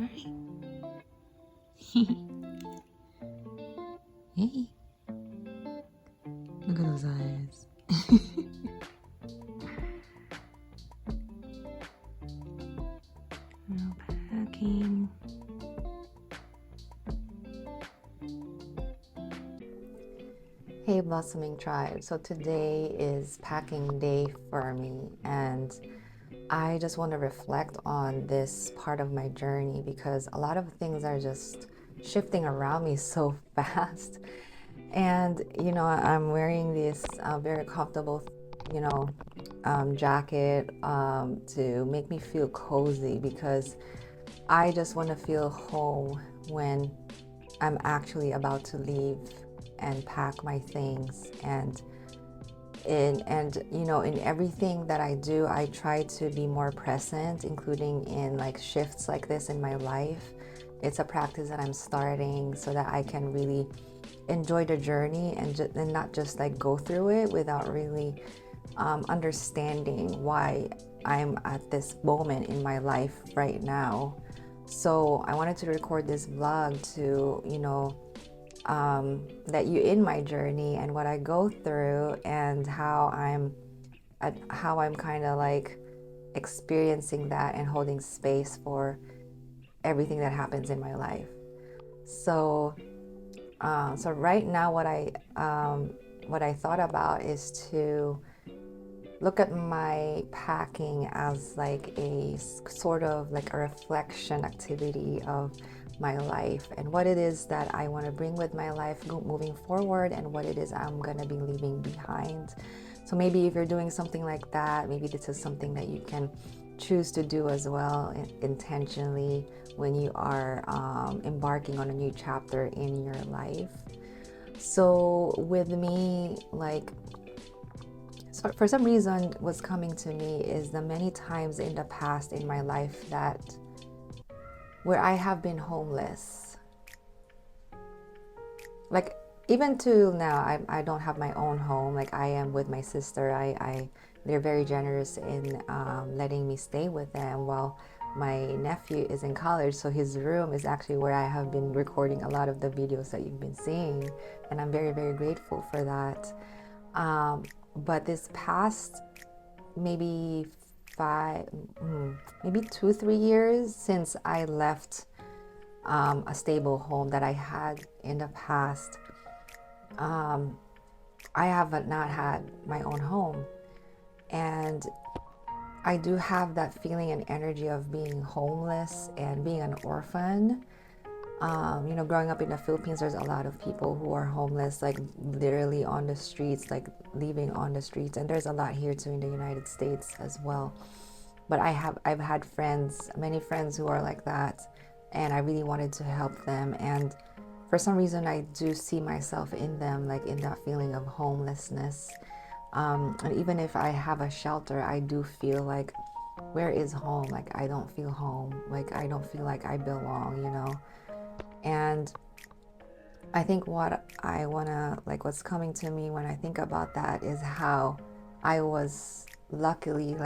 Right. Hey. Look at those eyes. Now packing. Hey Blossoming Tribe. So today is packing day for me, and I just want to reflect on this part of my journey because a lot of things are just shifting around me so fast. And I'm wearing this very comfortable jacket to make me feel cozy because I just want to feel home when I'm actually about to leave and pack my things. And in everything that I do, I try to be more present, including in like shifts like this in my life. It's a practice that I'm starting so that I can really enjoy the journey and not just like go through it without really understanding why I'm at this moment in my life right now. So I wanted to record this vlog to let you in my journey and what I go through and how I'm kind of like experiencing that and holding space for everything that happens in my life. So right now what I thought about is to look at my packing as like a sort of like a reflection activity of my life and what it is that I want to bring with my life moving forward and what it is I'm going to be leaving behind. So maybe if you're doing something like that, maybe this is something that you can choose to do as well intentionally when you are embarking on a new chapter in your life. So with me, so for some reason, what's coming to me is the many times in the past in my life where I have been homeless. Like even till now, I don't have my own home. Like I am with my sister. They're very generous in letting me stay with them while my nephew is in college. So his room is actually where I have been recording a lot of the videos that you've been seeing, and I'm very, very grateful for that. But this past maybe 2-3 years since I left a stable home that I had in the past, I have not had my own home, and I do have that feeling and energy of being homeless and being an orphan. Growing up in the Philippines, there's a lot of people who are homeless, like literally on the streets, like living on the streets. And there's a lot here too in the United States as well. But I've had many friends who are like that, and I really wanted to help them. And for some reason, I do see myself in them, like in that feeling of homelessness. And even if I have a shelter, I do feel like, where is home? Like I don't feel home. Like I don't feel like I belong, And I think what's coming to me when I think about that is how I was luckily,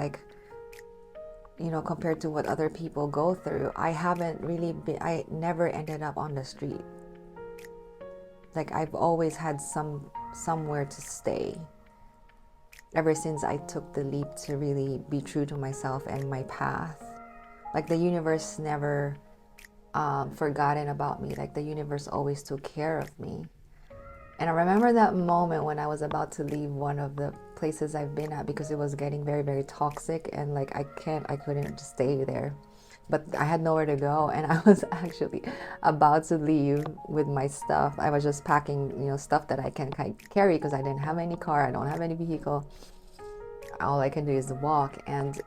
compared to what other people go through, I never ended up on the street. Like I've always had somewhere to stay ever since I took the leap to really be true to myself and my path. Like the universe never forgotten about me. Like the universe always took care of me. And I remember that moment when I was about to leave one of the places I've been at because it was getting very, very toxic, and like I couldn't just stay there. But I had nowhere to go, and I was actually about to leave with my stuff. I was just packing, stuff that I can carry because I didn't have any car. I don't have any vehicle. All I can do is walk, and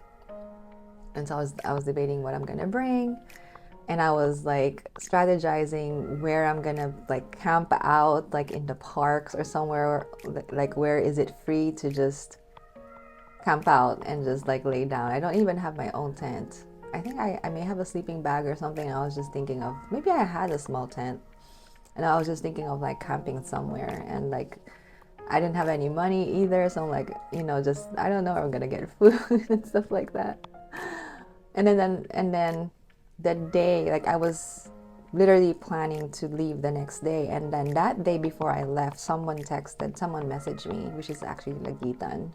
so I was debating what I'm gonna bring. And I was like strategizing where I'm gonna like camp out, like in the parks or somewhere, like where is it free to just camp out and just like lay down. I don't even have my own tent. I think I may have a sleeping bag or something. I was just thinking of, maybe I had a small tent, and I was just thinking of like camping somewhere, and like I didn't have any money either, so I'm like, just I don't know where I'm gonna get food and stuff like that. And then the day, like I was literally planning to leave the next day, and then that day before I left, someone messaged me, which is actually Lagitan,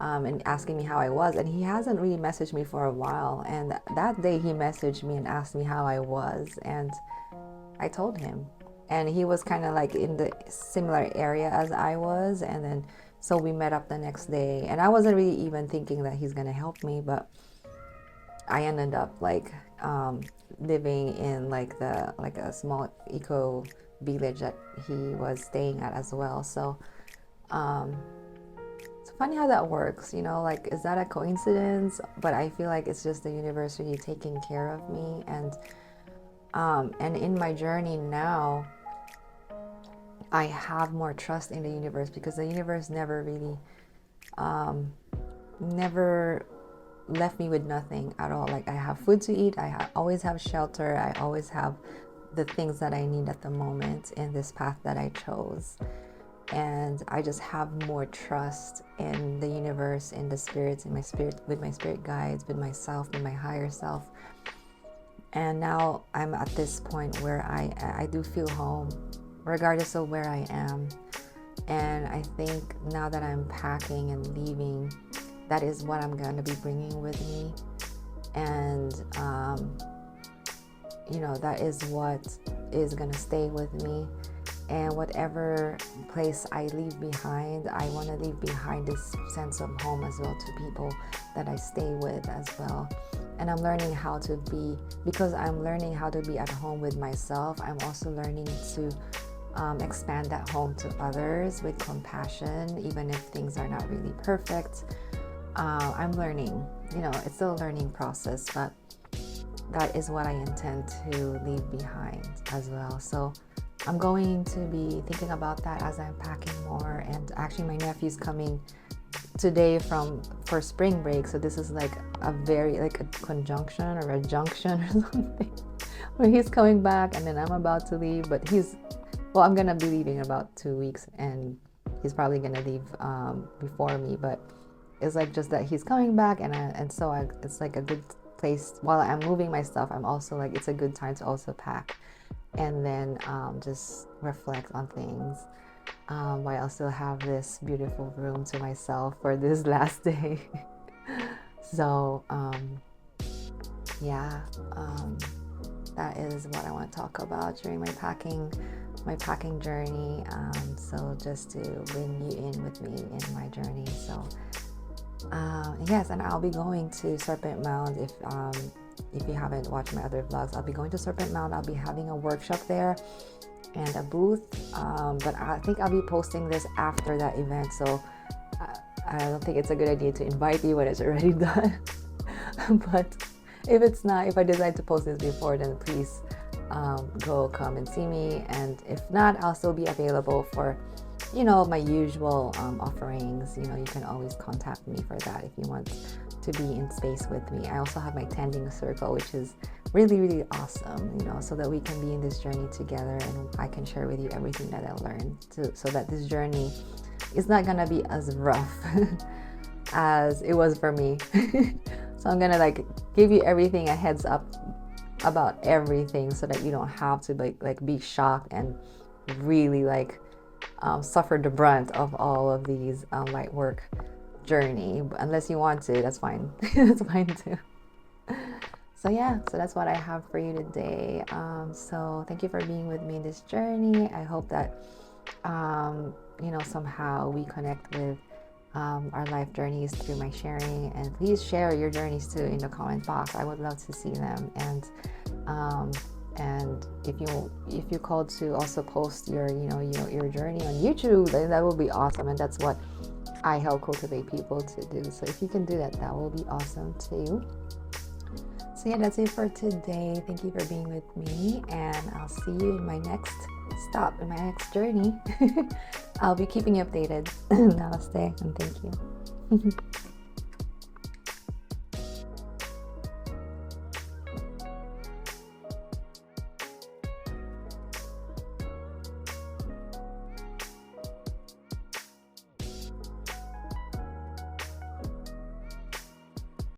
and asking me how I was. And he hasn't really messaged me for a while, and that day he messaged me and asked me how I was, and I told him. And he was kind of like in the similar area as I was, and then so we met up the next day, and I wasn't really even thinking that he's gonna help me, but I ended up like living in like a small eco village that he was staying at as well. So it's funny how that works, you know, like, is that a coincidence? But I feel like it's just the universe really taking care of me. And in my journey now, I have more trust in the universe, because the universe never really never left me with nothing at all. Like, I have food to eat, always have shelter, I always have the things that I need at the moment in this path that I chose. And I just have more trust in the universe, in the spirits, in my spirit, with my spirit guides, with myself, with my higher self. And now I'm at this point where I do feel home, regardless of where I am. And I think now that I'm packing and leaving, that is what I'm going to be bringing with me. And, you know, that is what is going to stay with me. And whatever place I leave behind, I want to leave behind this sense of home as well to people that I stay with as well. And I'm learning how to be, because I'm learning how to be at home with myself, I'm also learning to expand that home to others with compassion, even if things are not really perfect. I'm learning, you know, it's still a learning process, but that is what I intend to leave behind as well. So I'm going to be thinking about that as I'm packing more. And actually my nephew's coming today for spring break, so this is like a very, like a conjunction or a junction or something, where he's coming back and then I'm about to leave. But I'm gonna be leaving in about 2 weeks, and he's probably gonna leave before me. But it's like just that he's coming back, and so it's like a good place. While I'm moving my stuff, I'm also like, it's a good time to also pack and then just reflect on things, while I still have this beautiful room to myself for this last day. So yeah, that is what I want to talk about during my packing journey. So just to bring you in with me in my journey. So yes, and I'll be going to Serpent Mound. If you haven't watched my other vlogs, I'll be going to Serpent Mound. I'll be having a workshop there and a booth, but I think I'll be posting this after that event, so I don't think it's a good idea to invite you when it's already done. But if I decide to post this before, then please come and see me. And if not, I'll still be available for, you know, my usual offerings. You know, you can always contact me for that if you want to be in space with me. I also have my tending circle, which is really, really awesome, you know, so that we can be in this journey together, and I can share with you everything that I learned so that this journey is not gonna be as rough as it was for me. So I'm gonna like give you everything, a heads up about everything, so that you don't have to like be shocked and really like suffer the brunt of all of these light work journey. Unless you want to, that's fine. That's fine too. So yeah, so that's what I have for you today. So thank you for being with me in this journey. I hope that you know, somehow we connect with our life journeys through my sharing. And please share your journeys too in the comment box. I would love to see them. And if you're called to also post your journey on YouTube, then that would be awesome. And that's what I help cultivate people to do. So if you can do that, that will be awesome too. So yeah, that's it for today. Thank you for being with me, and I'll see you in my next stop, in my next journey. I'll be keeping you updated. Namaste, and thank you.